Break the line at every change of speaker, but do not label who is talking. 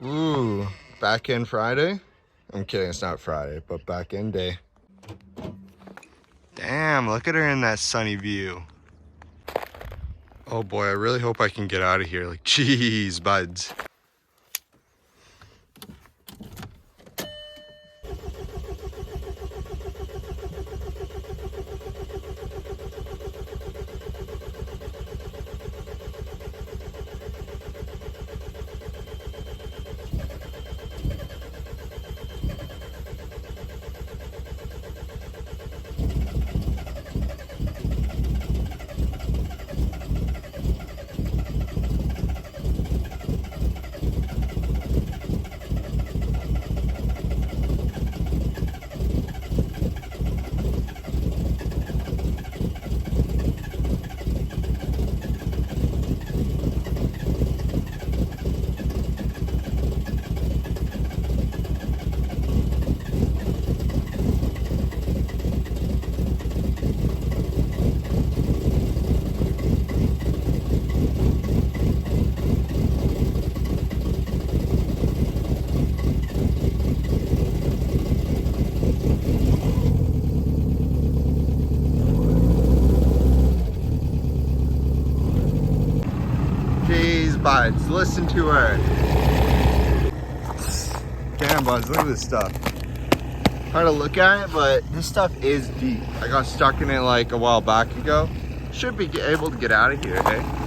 Ooh, back in Friday? I'm kidding, it's not Friday, but back in day. Damn, look at her in that sunny view. Oh boy, I really hope I can get out of here. Like, jeez, buds. Jeez, buds, listen to her. Damn, buds, look at this stuff. Hard to look at it, but this stuff is deep. I got stuck in it like a while back ago. Should be able to get out of here, hey?